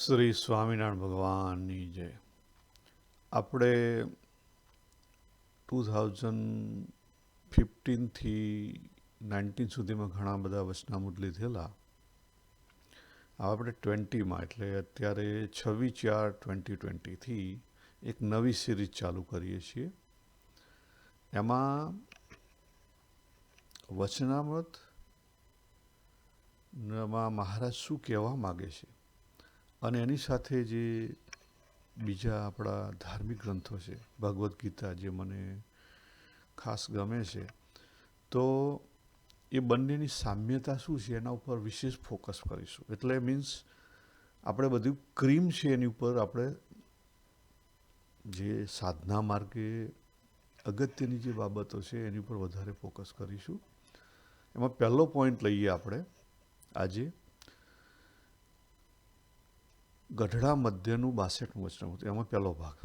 શ્રી સ્વામિનારાયણ ભગવાનની જય. આપણે 2015થી 19 સુધીમાં ઘણા બધા વચનામૃત લીધેલા. હવે આપણે 20માં એટલે અત્યારે 26/4/2020થી એક નવી સિરીઝ ચાલુ કરીએ છીએ. એમાં વચનામૃત માં મહારાજ શું કહેવા માગે છે અને એની સાથે જે બીજા આપણા ધાર્મિક ગ્રંથો છે, ભગવદ્ ગીતા જે મને ખાસ ગમે છે, તો એ બંનેની સામ્યતા શું છે એના ઉપર વિશેષ ફોકસ કરીશું. એટલે મીન્સ આપણે બધું ક્રીમ છે એની ઉપર આપણે જે સાધના માર્ગે અગત્યની જે બાબતો છે એની ઉપર વધારે ફોકસ કરીશું. એમાં પહેલો પોઈન્ટ લઈએ આપણે આજે ગઢડા મધ્યનું 62મું વચનામૃત, એમાં પહેલો ભાગ,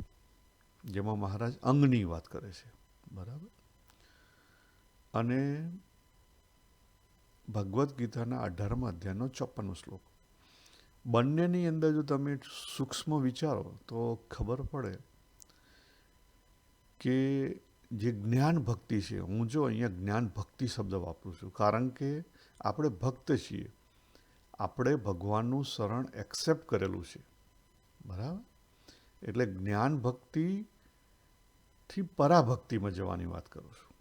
જેમાં મહારાજ અંગની વાત કરે છે. બરાબર. અને ભગવદ્ ગીતાના 18મા અધ્યાયનો 54મો શ્લોક. બંનેની અંદર જો તમે સૂક્ષ્મ વિચારો તો ખબર પડે કે જે જ્ઞાન ભક્તિ છે, હું જો અહીંયા જ્ઞાન ભક્તિ શબ્દ વાપરું છું કારણ કે આપણે ભક્ત છીએ, આપણે ભગવાનનું શરણ એક્સેપ્ટ કરેલું છે. બરાબર. એટલે જ્ઞાન ભક્તિથી પરાભક્તિમાં જવાની વાત કરું છું.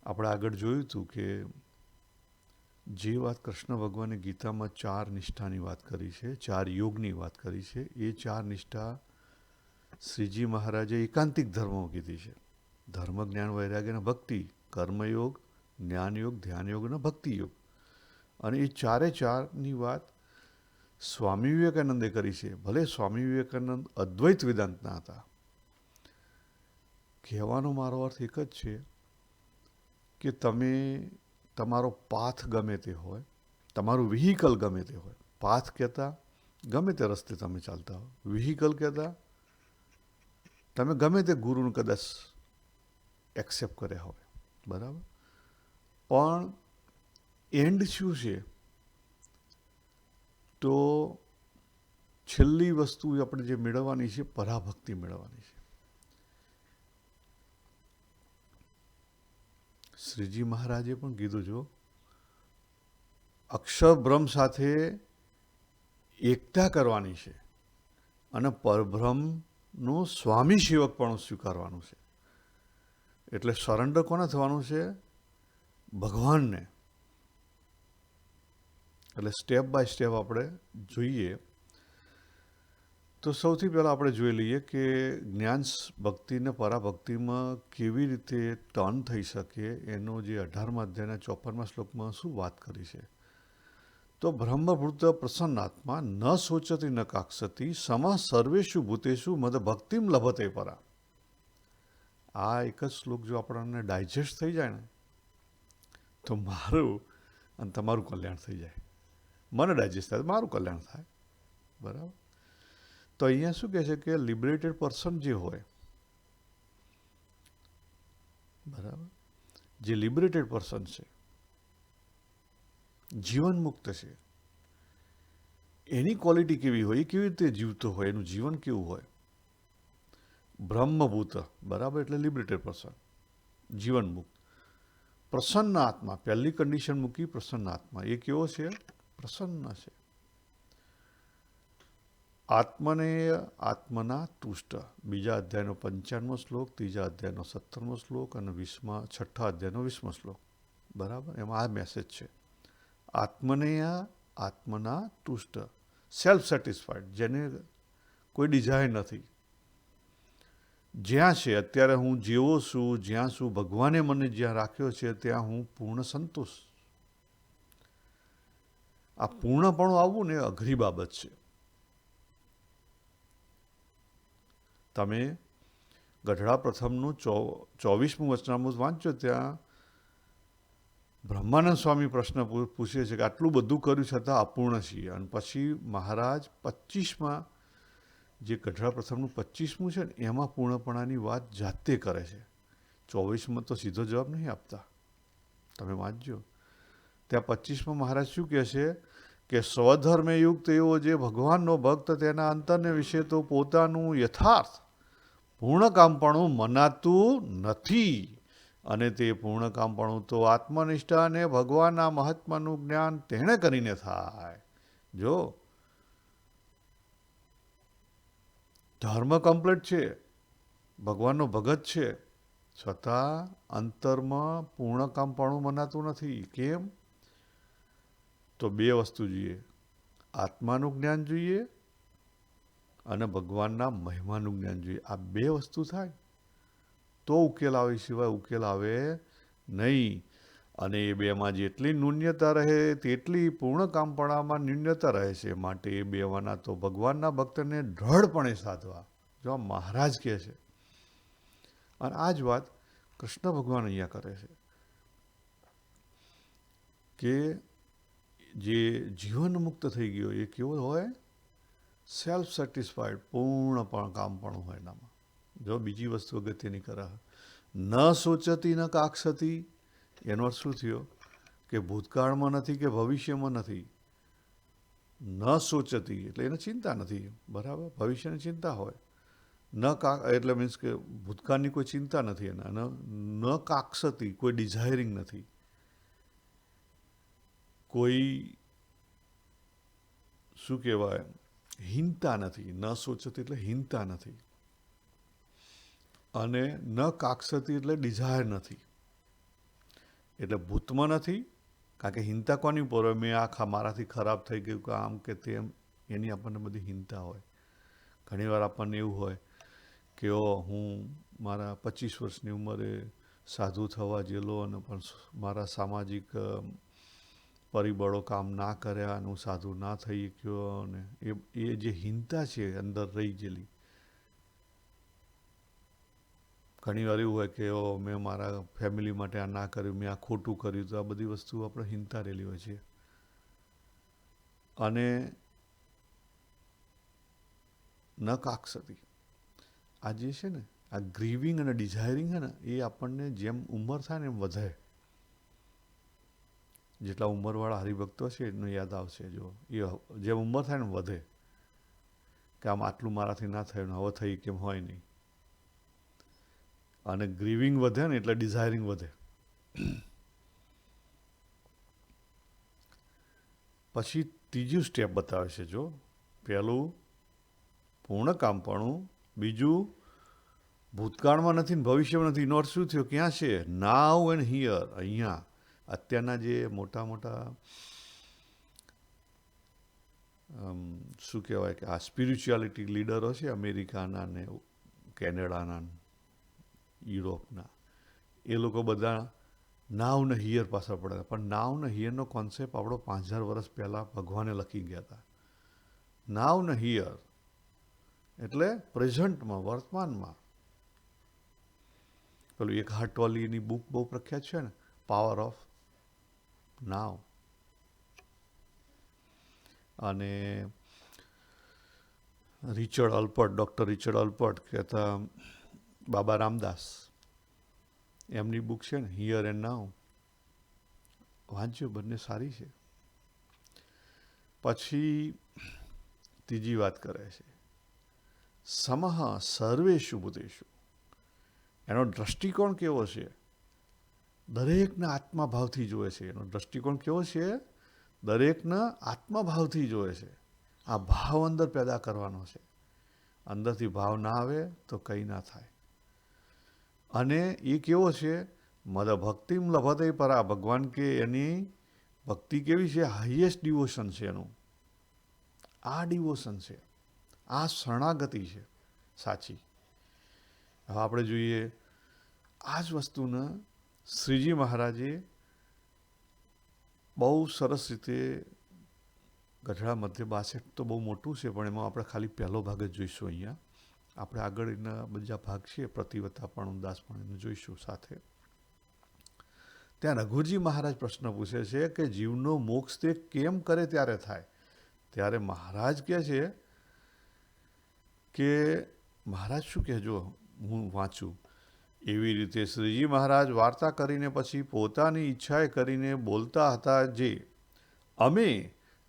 આપણે આગળ જોયું હતું કે જે વાત કૃષ્ણ ભગવાને ગીતામાં 4 નિષ્ઠાની વાત કરી છે, 4 યોગની વાત કરી છે, એ 4 નિષ્ઠા શ્રીજી મહારાજે એકાંતિક ધર્મમાં કીધી છે. ધર્મ, જ્ઞાન, વૈરાગ્ય અને ભક્તિ, કર્મયોગ, જ્ઞાનયોગ, ધ્યાનયોગ અને ભક્તિયોગ. અને એ 4ની વાત સ્વામી વિવેકાનંદે કરી છે. ભલે સ્વામી વિવેકાનંદ અદ્વૈત વેદાંતના હતા. કહેવાનો મારો અર્થ એક જ છે કે તમે તમારો પાથ ગમે તે હોય, તમારું વ્હીકલ ગમે તે હોય, પાથ કહેતા ગમે તે રસ્તે તમે ચાલતા હો, વ્હીકલ કહેતા તમે ગમે તે ગુરુને કદાચ એક્સેપ્ટ કર્યા હોય. બરાબર. પણ એન્ડ શું છે? તો છેલ્લી વસ્તુ આપણે જે મેળવવાની છે, પરાભક્તિ મેળવવાની છે. શ્રીજી મહારાજે પણ કીધું, જો અક્ષર બ્રહ્મ સાથે એકતા કરવાની છે અને પરબ્રહ્મનું સ્વામી સેવક પણ સ્વીકારવાનું છે. એટલે સરેન્ડર કોને થવાનું છે? ભગવાનને. એટલે સ્ટેપ બાય સ્ટેપ આપણે જોઈએ તો સૌથી પહેલાં આપણે જોઈ લઈએ કે જ્ઞાન ભક્તિને પરાભક્તિમાં કેવી રીતે ટર્ન થઈ શકે. એનો જે 18મા અધ્યાયના 54મા શ્લોકમાં શું વાત કરી છે? તો બ્રહ્મભૂત પ્રસન્નાત્મા ન સોચતી ન કાક્ષતી સમ સર્વેષુ ભૂતેષુ મદ ભક્તિમ લભતે પરા. આ એક જ શ્લોક જો આપણને ડાયજેસ્ટ થઈ જાય ને તો મારું અને તમારું કલ્યાણ થઈ જાય. મને ડાયજેસ્ટ થાય, મારું કલ્યાણ થાય. બરાબર. તો અહીંયા શું કહે છે કે લિબરેટેડ પર્સન જે હોય, બરાબર, જે લિબરેટેડ પર્સન છે, જીવન મુક્ત છે, એની ક્વોલિટી કેવી હોય, એ કેવી રીતે જીવતો હોય, એનું જીવન કેવું હોય? બ્રહ્મભૂત, બરાબર, એટલે લિબરેટેડ પર્સન, જીવન મુક્ત, પ્રસન્ન આત્મા. પહેલી કન્ડિશન મૂકી પ્રસન્ન આત્મા. એ કેવો છે? પ્રસન્ન છે. આત્મનેય આત્મના તુષ્ટ. બીજા અધ્યાયનો 55મો શ્લોક, ત્રીજા અધ્યાયનો 17મો શ્લોક અને 6ઠ્ઠા અધ્યાયનો 20મો શ્લોક. બરાબર. એમાં આ મેસેજ છે. આત્મનેય આત્મના તુષ્ટ, સેલ્ફ સેટિસ્ફાઈડ, જેને કોઈ ડિઝાયર નથી. જ્યાં છે અત્યારે હું જેવો છું, જ્યાં છું, ભગવાને મને જ્યાં રાખ્યો છે ત્યાં હું પૂર્ણ સંતોષ. આ પૂર્ણપણું આવવું ને અઘરી બાબત છે. તમે ગઢડા પ્રથમનું 24મું વચનામૃત વાંચો, ત્યાં બ્રહ્માનંદ સ્વામી પ્રશ્ન પૂછે છે કે આટલું બધું કર્યું છતાં અપૂર્ણ છીએ. અને પછી મહારાજ 25માં જે ગઢડા પ્રથમનું 25મું છે ને એમાં પૂર્ણપણાની વાત જાતે કરે છે. 24માં તો સીધો જવાબ નહીં આપતા, તમે વાંચજો. ત્યાં 25માં મહારાજ શું કહે છે કે સ્વધર્મે યુક્ત એવો જે ભગવાનનો ભક્ત તેના અંતરને વિશે તો પોતાનું યથાર્થ પૂર્ણકામપણું મનાતું નથી, અને તે પૂર્ણકામપણું તો આત્મનિષ્ઠા અને ભગવાનના મહાત્માનું જ્ઞાન તેણે કરીને થાય. જો ધર્મ કમ્પ્લીટ છે, ભગવાનનો ભગત છે, છતાં અંતરમાં પૂર્ણકામપણું મનાતું નથી. કેમ? તો બે વસ્તુ જોઈએ, આત્માનું જ્ઞાન જોઈએ અને ભગવાનના મહિમાનું જ્ઞાન જોઈએ. આ બે વસ્તુ થાય તો ઉકેલ આવે, સિવાય ઉકેલ આવે નહીં. અને એ બેમાં જેટલી ન્યૂન્યતા રહે તેટલી પૂર્ણકામપણામાં ન્યૂન્યતા રહે છે. માટે એ બેવાના તો ભગવાનના ભક્તને દ્રઢપણે સાધવા, જો મહારાજ કહે છે. અને આ જ વાત કૃષ્ણ ભગવાન અહીંયા કરે છે કે જે જીવન મુક્ત થઈ ગયો એ કેવો હોય? સેલ્ફ સેટિસ્ફાઈડ, પૂર્ણપણ કામપણું હોય એનામાં. જો બીજી વસ્તુ અગત્યની કરે, ન સોચતી ન કાક્ષતી. એનો અર્થ શું થયો? કે ભૂતકાળમાં નથી કે ભવિષ્યમાં નથી. ન સોચતી એટલે એને ચિંતા નથી, બરાબર? ભવિષ્યની ચિંતા હોય. ન એટલે મીન્સ કે ભૂતકાળની કોઈ ચિંતા નથી એને. અને ન કાક્ષતી, કોઈ ડિઝાયરિંગ નથી, કોઈ શું કહેવાય, હીનતા નથી. ન સોચતી એટલે હીનતા નથી, અને ન કાક્ષતી એટલે ડિઝાયર નથી. એટલે ભૂતમાં નથી, કારણ કે હિંતા કોની ઉપર હોય? મેં આખા મારાથી ખરાબ થઈ ગયું કે આમ કે તેમ, એની આપણને બધી હિંતા હોય. ઘણીવાર આપણને એવું હોય કે હું મારા 25 વર્ષની ઉંમરે સાધુ થવા જેલો, અને પણ મારા સામાજિક પરિબળો કામ ના કર્યા અને હું સાધુ ના થઈ ગયો. અને એ જે હિંતા છે અંદર રહી ગયેલી, ઘણીવાર એવું હોય કે મેં મારા ફેમિલી માટે આ ના કર્યું, મેં આ ખોટું કર્યું. તો આ બધી વસ્તુ આપણે હિંતા રહેલી હોય છે. અને ન કાક્ષતી, આ જે છે ને, આ ગ્રીવિંગ અને ડિઝાયરિંગ છે ને, એ આપણને જેમ ઉંમર થાય ને એમ વધે. જેટલા ઉંમરવાળા હરિભક્તો છે એમને યાદ આવશે. જો એ જેમ ઉંમર થાય ને વધે, કે આમ આટલું મારાથી ના થયું, હવે થઈ કેમ હોય નહીં. અને ગ્રીવિંગ વધે ને એટલે ડિઝાયરિંગ વધે. પછી ત્રીજું સ્ટેપ બતાવે છે. જો પહેલું પૂર્ણકામપણું, બીજું ભૂતકાળમાં નથી ને ભવિષ્યમાં નથી. એનો અર્થ શું થયો? ક્યાં છે? નાવ એન્ડ હિયર, અહીંયા. અત્યારના જે મોટા મોટા શું કહેવાય કે આ સ્પિરિચ્યુઆલિટી લીડરો છે અમેરિકાના ને કેનેડાના, યુરોપના, એ લોકો બધા નાવ ને હિયર પાછળ પડે. પણ નાવ ને હિયરનો કોન્સેપ્ટ આપણો 5000 વર્ષ પહેલાં ભગવાને લખી ગયા હતા. નાવ ને હિયર એટલે પ્રેઝન્ટમાં, વર્તમાનમાં. પેલું એક હાર્ટવાલીની બુક બહુ પ્રખ્યાત છે ને, પાવર ઓફ નાવ. અને ડૉક્ટર રિચર્ડ અલ્પર્ટ કહેતા બાબા રામદાસ, એમની બુક છે ને હિયર એન્ડ નાવ, વાંચજો, બંને સારી છે. પછી ત્રીજી વાત કરે છે, સમઃ સર્વેષુ ભૂતેષુ. એનો દ્રષ્ટિકોણ કેવો છે? દરેકના આત્માભાવથી જોવે છે. એનો દ્રષ્ટિકોણ કેવો છે? દરેકના આત્માભાવથી જોવે છે. આ ભાવ અંદર પેદા કરવાનો છે. અંદરથી ભાવ ના આવે તો કંઈ ના થાય. અને એ કેવો છે? મદ ભક્તિમ લભતે પરા. ભગવાન કે એની ભક્તિ કેવી છે? હાઈએસ્ટ ડિવોશન છે એનું. આ ડિવોશન છે, આ શરણાગતિ છે સાચી. હવે આપણે જોઈએ આ જ વસ્તુને શ્રીજી મહારાજે બહુ સરસ રીતે ગઢડા મધ્ય 62 તો બહુ મોટું છે, પણ એમાં આપણે ખાલી પહેલો ભાગ જ જોઈશું. અહીંયા આપણે આગળ એના બીજા ભાગ છે, પ્રતિવતાપણું, દાસપણું જોઈશું સાથે. ત્યાં રઘુજી મહારાજ પ્રશ્ન પૂછે છે કે જીવનો મોક્ષ તે કેમ કરે ત્યારે થાય? ત્યારે મહારાજ કહે છે કે મહારાજ શું કહેજો, હું વાંચું. એવી રીતે શ્રીજી મહારાજ વાર્તા કરીને પછી પોતાની ઈચ્છાએ કરીને બોલતા હતા જે અમે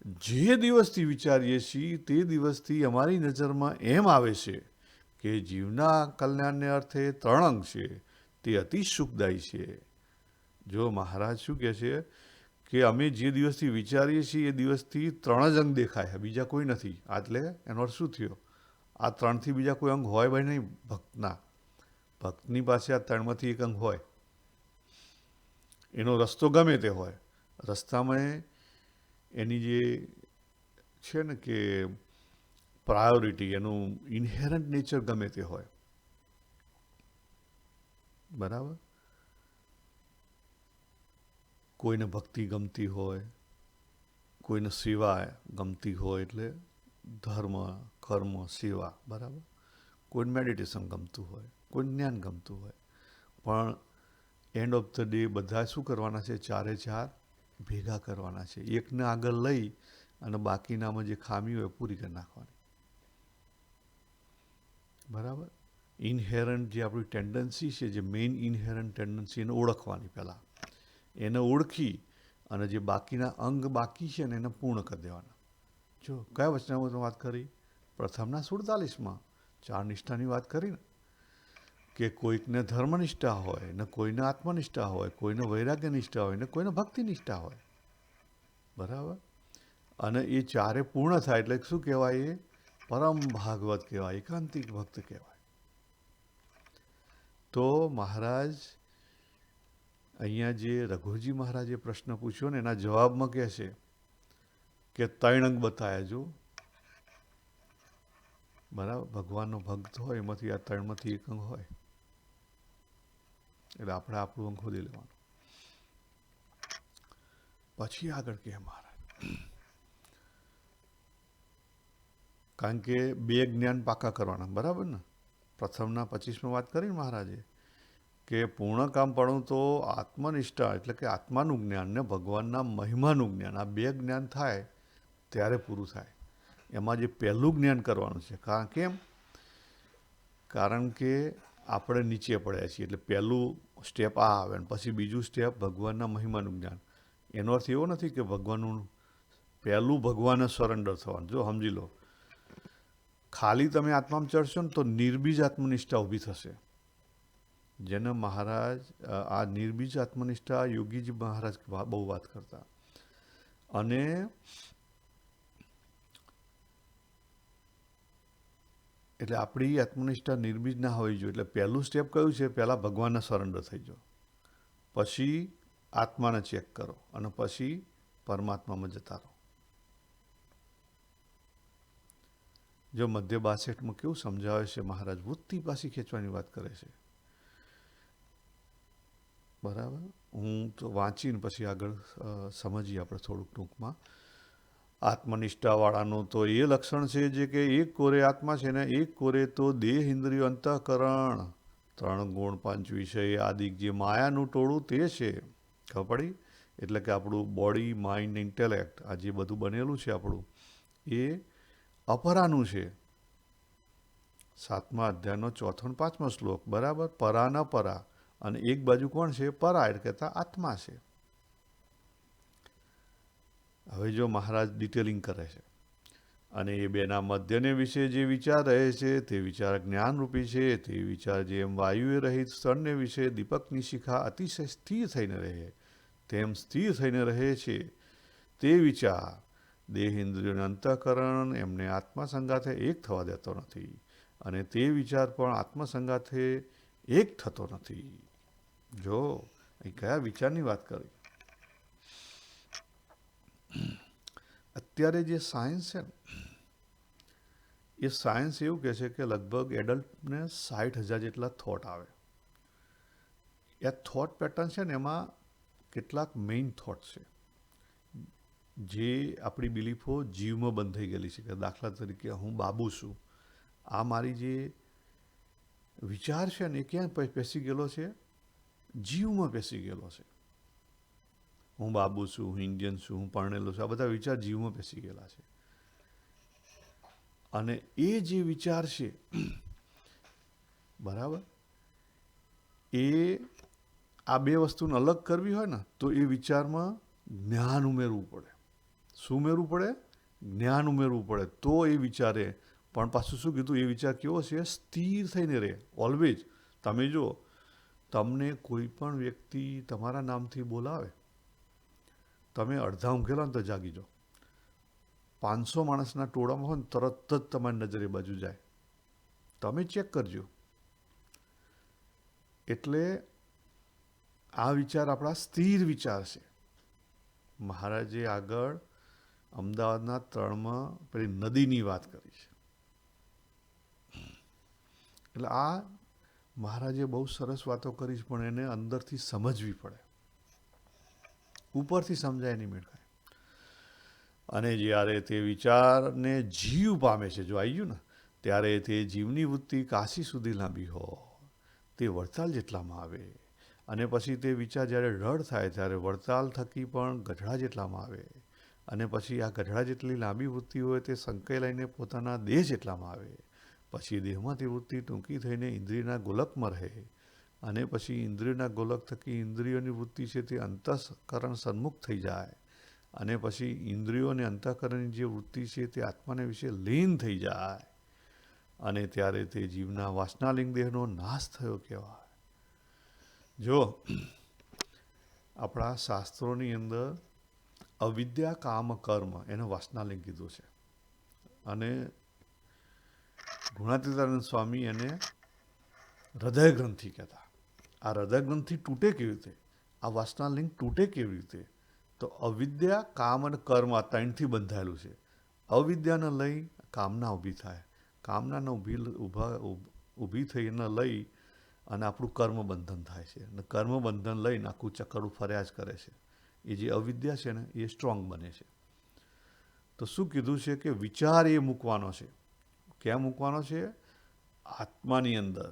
જે દિવસથી વિચારીએ છીએ તે દિવસથી અમારી નજરમાં એમ આવે છે કે જીવના કલ્યાણને અર્થે 3 અંગ છે તે અતિ સુખદાયી છે. જો મહારાજ શું કહે છે કે અમે જે દિવસથી વિચારીએ છીએ એ દિવસથી 3 જ અંગ દેખાય છે, બીજા કોઈ નથી. એટલે એનો અર્થ શું થયો? આ 3થી બીજા કોઈ અંગ હોય ભાઈ નહીં ભક્તના. ભક્તની પાસે આ 3માંથી એક અંગ હોય. એનો રસ્તો ગમે તે હોય, રસ્તામાં એની જે છે ને કે પ્રાયોરિટી, એનું ઇન્હેરન્ટ નેચર ગમે તે હોય. બરાબર? કોઈને ભક્તિ ગમતી હોય, કોઈને સેવા ગમતી હોય, એટલે ધર્મ, કર્મ, સેવા. બરાબર? કોઈને મેડિટેશન ગમતું હોય, કોઈને જ્ઞાન ગમતું હોય. પણ એન્ડ ઓફ ધ ડે બધા શું કરવાના છે? 4 ભેગા કરવાના છે. એકને આગળ લઈ અને બાકીનામાં જે ખામી હોય પૂરી કરી નાખવાની. બરાબર? ઇનહેરન્ટ જે આપણી ટેન્ડન્સી છે, જે મેઇન ઇનહેરન્ટ ટેન્ડન્સી, એને ઓળખવાની પહેલાં. એને ઓળખી અને જે બાકીના અંગ બાકી છે ને એને પૂર્ણ કરી દેવાના. જો કયા વચનામાં વાત કરી? પ્રથમના 47માં 4 નિષ્ઠાની વાત કરી ને, કે કોઈકને ધર્મનિષ્ઠા હોય, ને કોઈને આત્મનિષ્ઠા હોય, કોઈને વૈરાગ્ય નિષ્ઠા હોય, ને કોઈને ભક્તિ નિષ્ઠા હોય. બરાબર? અને એ 4 પૂર્ણ થાય એટલે શું કહેવાય? એ પરમ ભાગવત કહેવાય, એકાંતિક ભક્ત કહેવાય. તો મહારાજ અહીંયા જે રઘુજી મહારાજે પ્રશ્ન પૂછ્યો ને એના જવાબમાં કહે છે કે 3 અંગ બતાવ્યા. જો બરાબર, ભગવાનનો ભક્ત હોય એમાંથી આ 3માંથી એક અંગ હોય એટલે આપણે આપણું અંગ ખોદી લેવાનું. પછી આગળ કહે મહારાજ, કારણ કે 2 જ્ઞાન પાકા કરવાના. બરાબર ને? પ્રથમના 25માં વાત કરી મહારાજે કે પૂર્ણ કામ પડું તો આત્મનિષ્ઠા એટલે કે આત્માનું જ્ઞાન ને ભગવાનના મહિમાનું જ્ઞાન, આ 2 જ્ઞાન થાય ત્યારે પૂરું થાય. એમાં જે પહેલું જ્ઞાન કરવાનું છે. કેમ? કારણ કે આપણે નીચે પડ્યા છીએ એટલે પહેલું સ્ટેપ આ આવે ને પછી બીજું સ્ટેપ ભગવાનના મહિમાનું જ્ઞાન. એનો અર્થ એવો નથી કે ભગવાનનું પહેલું ભગવાનને સરેન્ડર થવાનું. જો સમજી લો, ખાલી તમે આત્મામાં ચડશો ને તો નિર્બીજ આત્મનિષ્ઠા ઊભી થશે. જેને મહારાજ આ નિર્બીજ આત્મનિષ્ઠા યોગીજી મહારાજ બહુ વાત કરતા. અને એટલે આપણી આત્મનિષ્ઠા નિર્બીજ ના હોવી જોઈએ. એટલે પહેલું સ્ટેપ કયું છે? પહેલાં ભગવાનને સરેન્ડર થઈ જાઓ, પછી આત્માને ચેક કરો અને પછી પરમાત્મામાં જતા રહો. જો મધ્ય 62માં કેવું સમજાવે છે મહારાજ? વૃત્તિ પાછી ખેંચવાની વાત કરે છે. બરાબર? હું તો વાંચીને પછી આગળ સમજીએ આપણે થોડુંક ટૂંકમાં. આત્મનિષ્ઠાવાળાનું તો એ લક્ષણ છે જે કે એક કોરે આત્મા છે ને એક કોરે તો દેહ, ઇન્દ્રિયો, અંતઃકરણ, 3 ગુણ, 5 વિષય આદિ જે માયાનું ટોળું તે છે. ખબર પડી? એટલે કે આપણું બોડી, માઇન્ડ, ઇન્ટેલેક્ટ, આ જે બધું બનેલું છે આપણું, એ અપરાનું છે. 7મા અધ્યાયનો 4 અને 5મો શ્લોક. બરાબર? પરા ન પરા, અને એક બાજુ કોણ છે? પરા, એટલે કહેતા આત્મા છે. હવે જો મહારાજ ડિટેલિંગ કરે છે અને એ બેના મધ્યને વિશે જે વિચાર રહે છે તે વિચાર જ્ઞાનરૂપી છે. તે વિચાર જેમ વાયુએ રહિત સ્થળને વિશે દીપકની શિખા અતિશય સ્થિર થઈને રહે તેમ સ્થિર થઈને રહે છે. તે વિચાર દેહ, ઇન્દ્રિયોને અંતઃકરણ એમને આત્મસંગાથે એક થવા દેતો નથી અને તે વિચાર પણ આત્મસંગાથે એક થતો નથી. જો અહીં કયા વિચારની વાત કરી? અત્યારે જે સાયન્સ છે ને, એ સાયન્સ એવું કહે છે કે લગભગ એડલ્ટને 60,000 જેટલા થોટ આવે. એ થોટ પેટર્ન છે ને એમાં કેટલાક મેઇન થોટ છે જે આપણી બિલીફો જીવમાં બંધ થઈ ગયેલી છે. કે દાખલા તરીકે હું બાબુ છું, આ મારી જે વિચાર છે ને એ ક્યાં પેસી ગયેલો છે? જીવમાં પેસી ગયેલો છે. હું બાબુ છું, હું ઇન્ડિયન છું, હું પરણેલો છું, આ બધા વિચાર જીવમાં પેસી ગયેલા છે. અને એ જે વિચાર છે, બરાબર, એ આ 2 વસ્તુને અલગ કરવી હોય ને તો એ વિચારમાં જ્ઞાન ઉમેરવું પડે. શું ઉમેરવું પડે? જ્ઞાન ઉમેરવું પડે તો એ વિચારે. પણ પાછું શું કીધું? એ વિચાર કેવો છે? સ્થિર થઈને રહે ઓલવેઝ. તમે જો તમને કોઈ પણ વ્યક્તિ તમારા નામથી બોલાવે, તમે અડધા ઊંઘેલા ને તો જાગી જાઓ. 500 માણસના ટોળામાં હોય ને તરત જ તમારી નજરે બાજુ જાય. તમે ચેક કરજો. એટલે આ વિચાર આપણા સ્થિર વિચાર છે. મહારાજે આગળ અમદાવાદના 3માં પેલી નદીની વાત કરી છે. એટલે આ મહારાજે બહુ સરસ વાતો કરી છે, પણ એને અંદરથી સમજવી પડે. ઉપરથી સમજાય નહીં મેળખાય. અને જ્યારે તે વિચારને જીવ પામે છે, જો આવી ગયું ને, ત્યારે તે જીવની વૃત્તિ કાશી સુધી લાંબી હોય તે વડતાલ જેટલામાં આવે. અને પછી તે વિચાર જ્યારે રડ થાય ત્યારે વડતાલ થકી પણ ગઢડા જેટલામાં આવે. અને પછી આ ગઢડા જેટલી લાંબી વૃત્તિ હોય તે સંકેલાઈને પોતાના દેહ જેટલામાં આવે. પછી દેહમાંથી વૃત્તિ ટૂંકી થઈને ઇન્દ્રિયના ગોલકમાં રહે. અને પછી ઇન્દ્રિયના ગોલક થકી ઇન્દ્રિયોની વૃત્તિ છે તે અંતઃકરણ સન્મુખ થઈ જાય. અને પછી ઇન્દ્રિયો અને અંતઃકરણની જે વૃત્તિ છે તે આત્માને વિશે લીન થઈ જાય. અને ત્યારે તે જીવના વાસનાલિંગ દેહનો નાશ થયો કહેવાય. જો આપણા શાસ્ત્રોની અંદર અવિદ્યા કામ કર્મ એને વાસનાલિંગ કીધું છે. અને ગુણાતીતાનંદ સ્વામી એને હૃદય ગ્રંથિ કહેતા. આ હૃદય ગ્રંથિ તૂટે કેવી રીતે? આ વાસનાલિંગ તૂટે કેવી રીતે? તો અવિદ્યા કામ અને કર્મ આ ત્રણથી બંધાયેલું છે. અવિદ્યાને લઈ કામના ઊભી થાય. કામનાને ઊભી થઈને લઈ અને આપણું કર્મ બંધન થાય છે. અને કર્મ બંધન લઈને આખું ચક્કરું ફર્યા જ કરે છે. એ જે અવિદ્યા છે ને એ સ્ટ્રોંગ બને છે. તો શું કીધું છે કે વિચાર એ મૂકવાનો છે. ક્યાં મૂકવાનો છે? આત્માની અંદર.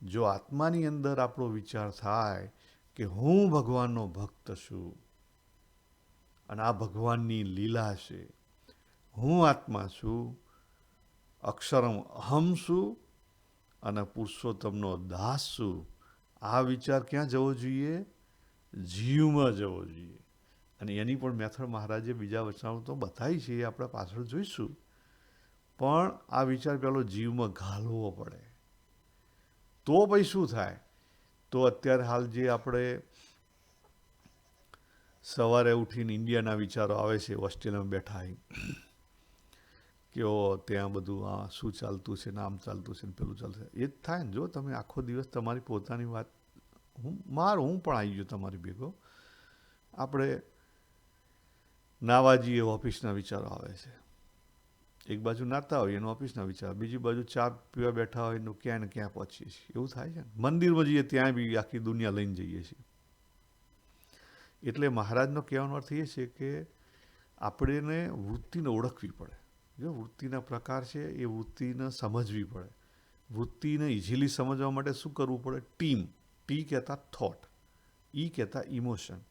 જો આત્માની અંદર આપણો વિચાર થાય કે હું ભગવાનનો ભક્ત છું અને આ ભગવાનની લીલા છે, હું આત્મા છું, અક્ષરમ અહમ છું અને પુરુષોત્તમનો દાસ છું. આ વિચાર ક્યાં જવો જોઈએ? જીવમાં જવો જોઈએ. અને એની પણ મેથડ મહારાજે બીજા વચનાઓ તો બતાવી છે, એ આપણે પાછળ જોઈશું. પણ આ વિચાર પેલો જીવમાં ઘાલવો પડે. તો પછી શું થાય? તો અત્યારે હાલ જે આપણે સવારે ઉઠીને ઇન્ડિયાના વિચારો આવે છે, ઓસ્ટ્રેલિયામાં બેઠા કે ત્યાં બધું આ શું ચાલતું છે ને આમ ચાલતું છે ને પેલું ચાલશે. એ જ થાય ને. જો તમે આખો દિવસ તમારી પોતાની વાત, હું પણ આવી ગયો તમારી ભેગો. આપણે નાવા જઈએ, ઓફિસના વિચારો આવે છે. એક બાજુ નાતા હોય એનો ઓફિસના વિચાર, બીજી બાજુ ચા પીવા બેઠા હોય એનું ક્યાં ને ક્યાં પહોંચીએ છીએ. એવું થાય છે ને. મંદિરમાં જઈએ ત્યાં બી આખી દુનિયા લઈને જઈએ છીએ. એટલે મહારાજનો કહેવાનો અર્થ એ છે કે આપણને વૃત્તિને ઓળખવી પડે. જો વૃત્તિના પ્રકાર છે એ વૃત્તિને સમજવી પડે. વૃત્તિને ઇઝીલી સમજવા માટે શું કરવું પડે? ટીમ. ટી કહેતા થોટ, ઈ કહેતા ઇમોશન,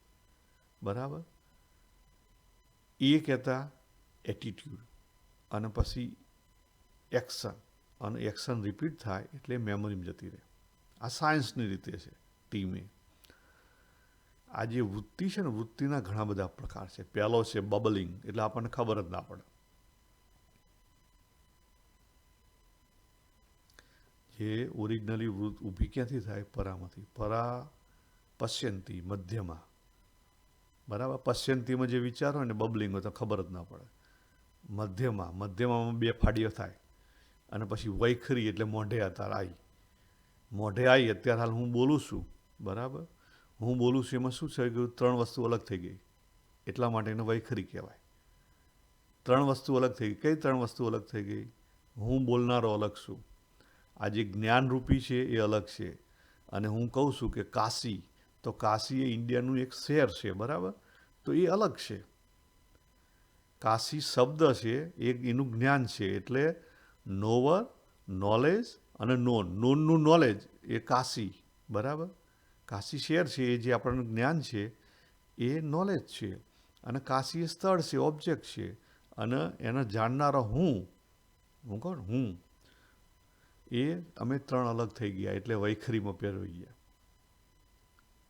બરાબર? એ કહેતા એટીટ્યૂડ, અને પછી એક્શન. અને એક્શન રિપીટ થાય એટલે મેમરીમાં જતી રહે. આ સાયન્સની રીતે છે ટીમે. આ જે વૃત્તિ છે ને, વૃત્તિના ઘણા બધા પ્રકાર છે. પહેલો છે બબલિંગ, એટલે આપણને ખબર જ ના પડે. જે ઓરિજિનલી ઊભી ક્યાંથી થાય? પરામાંથી. પરા પશ્યંતી, મધ્યમાં, બરાબર? પશ્યંતીમાં જે વિચાર હોય ને બબલિંગ હોય તો ખબર જ ના પડે. મધ્યમાં 2 ફાડીઓ થાય. અને પછી વૈખરી એટલે મોઢે અત્યારે આવી. મોઢે આવી અત્યારે હાલ હું બોલું છું, બરાબર? હું બોલું છું એમાં શું થઈ ગયું? 3 વસ્તુ અલગ થઈ ગઈ. એટલા માટે એને વૈખરી કહેવાય. 3 વસ્તુ અલગ થઈ ગઈ. કઈ 3 વસ્તુ અલગ થઈ ગઈ? હું બોલનારો અલગ છું, આ જે જ્ઞાનરૂપી છે એ અલગ છે. અને હું કહું છું કે કાશી, તો કાશી એ ઇન્ડિયાનું એક શહેર છે, બરાબર? તો એ અલગ છે. કાશી શબ્દ છે એ એનું જ્ઞાન છે. એટલે નોવર, નોલેજ અને નોનનું નોલેજ એ કાશી, બરાબર? કાશી શહેર છે એ જે આપણને જ્ઞાન છે એ નોલેજ છે. અને કાશી એ સ્થળ છે, ઓબ્જેક્ટ છે. અને એને જાણનારો હું કહું હું, એ અમે 3 અલગ થઈ ગયા. એટલે વૈખરીમાં પહેરવી ગયા.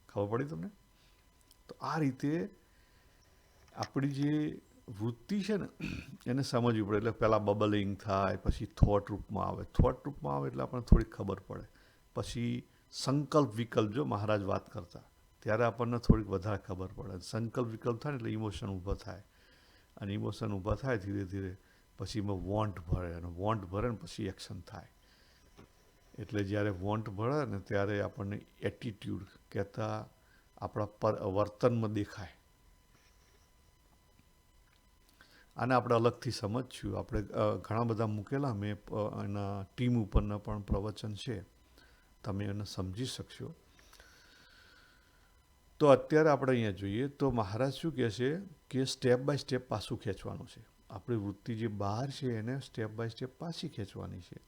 ખબર પડી તમને? તો આ રીતે આપણી જે વૃત્તિ છે ને એને સમજવી પડે. એટલે પહેલાં બબલિંગ થાય, પછી થોટ રૂપમાં આવે. થોટ રૂપમાં આવે એટલે આપણને થોડીક ખબર પડે. પછી સંકલ્પ વિકલ્પ, જો મહારાજ વાત કરતા ત્યારે આપણને થોડીક વધારે ખબર પડે. સંકલ્પ વિકલ્પ થાય ને એટલે ઇમોશન ઊભા થાય, અને ઇમોશન ઊભા થાય ધીરે ધીરે, પછી એમાં વોન્ટ ભરે, અને વોન્ટ ભરે ને પછી એક્શન થાય. એટલે જ્યારે વોન્ટ ભળે ને ત્યારે આપણને એટીટ્યૂડ કહેતા આપણા વર્તનમાં દેખાય. આને આપણે અલગથી સમજશું. આપણે ઘણા બધા મૂકેલા, મેં એના ટીમ ઉપરના પણ પ્રવચન છે, તમે એને સમજી શકશો. તો અત્યારે આપણે અહીંયા જોઈએ તો મહારાજ શું કહે છે કે સ્ટેપ બાય સ્ટેપ પાછું ખેંચવાનું છે. આપણી વૃત્તિ જે બહાર છે એને સ્ટેપ બાય સ્ટેપ પાછી ખેંચવાની છે.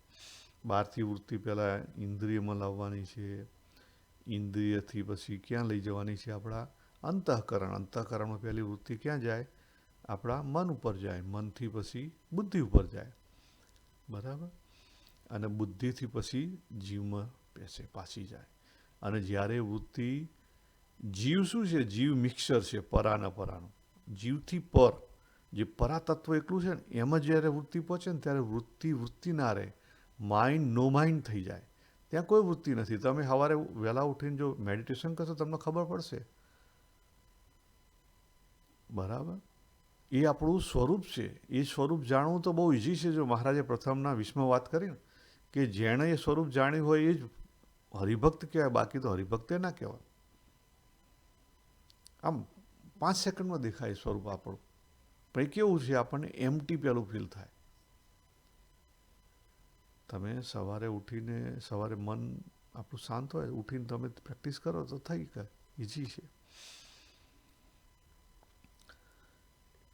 બહારથી વૃત્તિ પહેલાં ઇન્દ્રિયમાં લાવવાની છે, ઇન્દ્રિયથી પછી ક્યાં લઈ જવાની છે? આપણા અંતઃકરણ. અંતઃકરણમાં પહેલી વૃત્તિ ક્યાં જાય? આપણા મન ઉપર જાય. મનથી પછી બુદ્ધિ ઉપર જાય, બરાબર? અને બુદ્ધિથી પછી જીવમાં બેસે, પાછી જાય. અને જ્યારે વૃત્તિ, જીવ શું છે? જીવ મિક્સર છે પરાના પરાનું. જીવથી પર જે પરાતત્વ એકલું છે ને એમાં જ્યારે વૃત્તિ પહોંચે ને ત્યારે વૃત્તિ ના રહે. માઇન્ડ નો માઇન્ડ થઈ જાય. ત્યાં કોઈ વૃત્તિ નથી. તમે સવારે વહેલા ઉઠીને જો મેડિટેશન કરશો તમને ખબર પડશે, બરાબર? એ આપણું સ્વરૂપ છે. એ સ્વરૂપ જાણવું તો બહુ ઇઝી છે. જો મહારાજે પ્રથમના 20માં વાત કરીને કે જેણે એ સ્વરૂપ જાણ્યું હોય એ જ હરિભક્ત કહેવાય, બાકી તો હરિભક્તે ના કહેવાય. આમ 5 સેકન્ડમાં દેખાય સ્વરૂપ આપણું. પણ એ કેવું છે? આપણને એમ્પ્ટી પેલું ફીલ થાય. તમે સવારે ઉઠીને, સવારે મન આપણું શાંત હોય, ઉઠીને તમે પ્રેક્ટિસ કરો તો થઈ ગઈ, ઇઝી છે.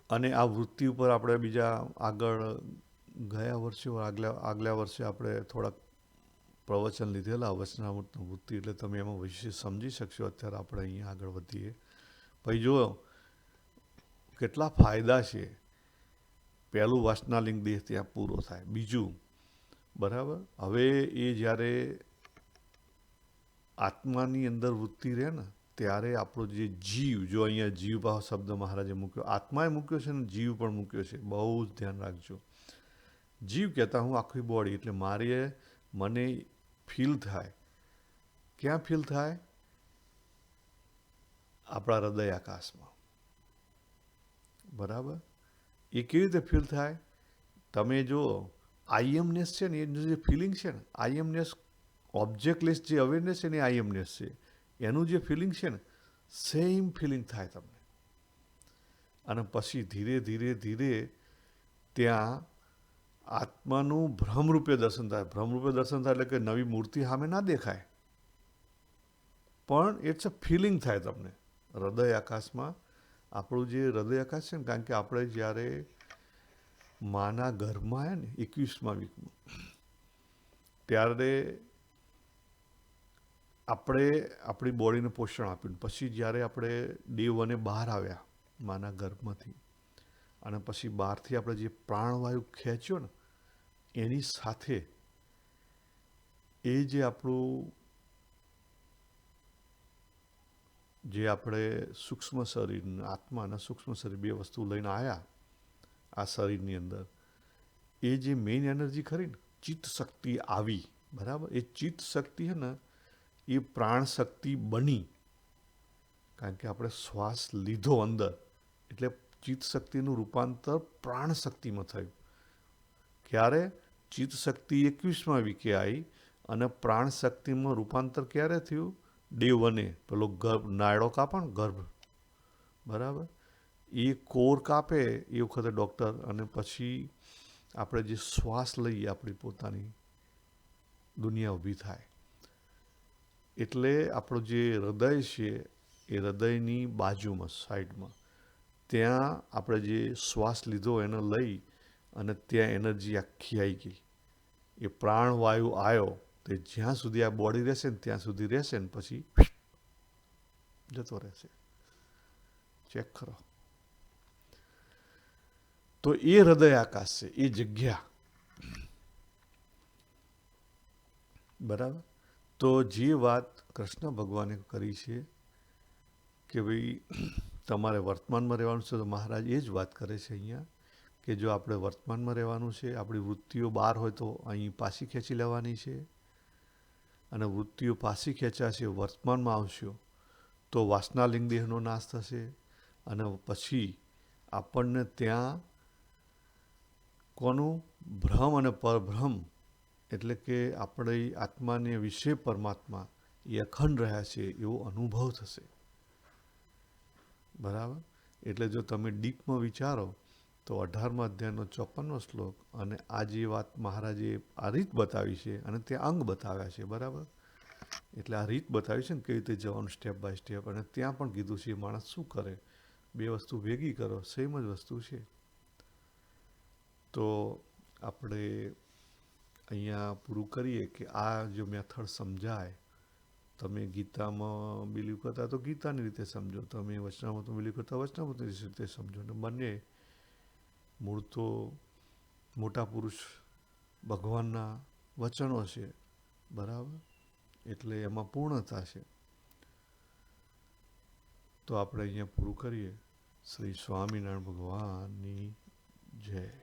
અને આ વૃત્તિ ઉપર આપણે બીજા આગળ ગયા વર્ષે, આગલા વર્ષે આપણે થોડાક પ્રવચન લીધેલા વચનામૃત વૃત્તિ, એટલે તમે એમાં વિશે સમજી શકશો. અત્યારે આપણે અહીંયા આગળ વધીએ. પછી જુઓ કેટલા ફાયદા છે. પહેલું વાસનાલિંગ દેહ ત્યાં પૂરો થાય. બીજું, બરાબર, હવે એ જ્યારે આત્માની અંદર વૃત્તિ રહે ને ત્યારે આપણો જે જીવ, જો અહીંયા જીવ ભાવ શબ્દ મહારાજે મૂક્યો, આત્માએ મૂક્યો છે ને જીવ પણ મૂક્યો છે. બહુ જ ધ્યાન રાખજો. જીવ કહેતા હું આખી બોડી, એટલે મને ફીલ થાય. ક્યાં ફીલ થાય? આપણા હૃદય આકાશમાં, બરાબર? એ કેવી રીતે ફીલ થાય? તમે જો આઈએમનેસ છે ને, એનું જે ફિલિંગ છે ને, આઈએમનેસ ઓબ્જેક્ટલેસ જે અવેરનેસ છે ને, આઈએમનેસ છે. એનું જે ફિલિંગ છે ને, સેમ ફિલિંગ થાય તમને. અને પછી ધીરે ધીરે ધીરે ત્યાં આત્માનું ભ્રમરૂપે દર્શન થાય. ભ્રમરૂપે દર્શન થાય એટલે કે નવી મૂર્તિ સામે ના દેખાય, પણ ઇટ્સ અ ફિલિંગ થાય તમને હૃદય આકાશમાં. આપણું જે હૃદય આકાશ છે ને, કારણ કે આપણે જ્યારે માના ગર્ભમાં આવ્યા ને 21મા વીકમાં, ત્યારે આપણે આપણી બોડીને પોષણ આપ્યું. પછી જ્યારે આપણે ડે 1 બહાર આવ્યા માના ગર્ભમાંથી, અને પછી બહારથી આપણે જે પ્રાણવાયુ ખેંચ્યો ને, એની સાથે એ જે આપણું, જે આપણે સૂક્ષ્મ શરીર, આત્મા અને સૂક્ષ્મ શરીર બે વસ્તુ લઈને આવ્યા આ શરીરની અંદર, એ જે મેઇન એનર્જી ખરી ને, ચિત્ત શક્તિ આવી, બરાબર? એ ચિત્ત શક્તિ છે ને, એ પ્રાણ શક્તિ બની. કારણ કે આપણે શ્વાસ લીધો અંદર, એટલે ચિત્ત શક્તિનું રૂપાંતર પ્રાણ શક્તિમાં થયું. ક્યારે? ચિત્ત શક્તિ 21મા વીકે આવી, અને પ્રાણ શક્તિમાં રૂપાંતર ક્યારે થયું? ડે 1. પેલો ગર્ભ, નાયડો કાપે ને ગર્ભ, બરાબર? એ કોર કાપે એ વખતે ડૉક્ટર, અને પછી આપણે જે શ્વાસ લઈએ આપણી પોતાની દુનિયા ઊભી થાય. એટલે આપણું જે હૃદય છે એ હૃદયની બાજુમાં, સાઈડમાં, ત્યાં આપણે જે શ્વાસ લીધો એને લઈ અને ત્યાં એનર્જી આખી આવી ગઈ. એ પ્રાણવાયુ આવ્યો તે જ્યાં સુધી આ બોડી રહેશે ને ત્યાં સુધી રહેશે ને પછી જતો રહેશે. ચેક કરો. તો એ હૃદય આકાશ છે, એ જગ્યા, બરાબર? તો જે વાત કૃષ્ણ ભગવાને કરી છે કે ભાઈ તમારે વર્તમાનમાં રહેવાનું છે, તો મહારાજ એ જ વાત કરે છે અહીંયા કે જો આપણે વર્તમાનમાં રહેવાનું છે, આપણી વૃત્તિઓ બહાર હોય તો અહીં પાછી ખેંચી લેવાની છે, અને વૃત્તિઓ પાછી ખેંચાશે, વર્તમાનમાં આવશો તો વાસનાલિંગ દેહનો નાશ થશે, અને પછી આપણને ત્યાં કોનું ભ્રમ અને પરભ્રમ, એટલે કે આપણે આત્માને વિશે પરમાત્મા એ અખંડ રહ્યા છે એવો અનુભવ થશે. બરાબર? એટલે જો તમે ડીપમાં વિચારો તો 18મા અધ્યાયનો 54મો શ્લોક અને આ જે વાત મહારાજે આ રીત બતાવી છે, અને તે અંગ બતાવ્યા છે. બરાબર? એટલે આ રીત બતાવી છે ને કેવી રીતે જવાનું સ્ટેપ બાય સ્ટેપ, અને ત્યાં પણ કીધું છે માણસ શું કરે, બે વસ્તુ ભેગી કરો, સેમ જ વસ્તુ છે. તો આપણે અહીંયા પૂરું કરીએ કે આ જો મેથડ સમજાય, તમે ગીતામાં બિલીવ કરતા તો ગીતાની રીતે સમજો, તમે વચનામૃતમાં બિલીવ કરતા વચનામૃતની રીતે સમજો, અને બંને મૂળ તો મોટા પુરુષ ભગવાનના વચનો છે. બરાબર? એટલે એમાં પૂર્ણતા છે. તો આપણે અહીંયા પૂરું કરીએ. શ્રી સ્વામિનારાયણ ભગવાનની જય.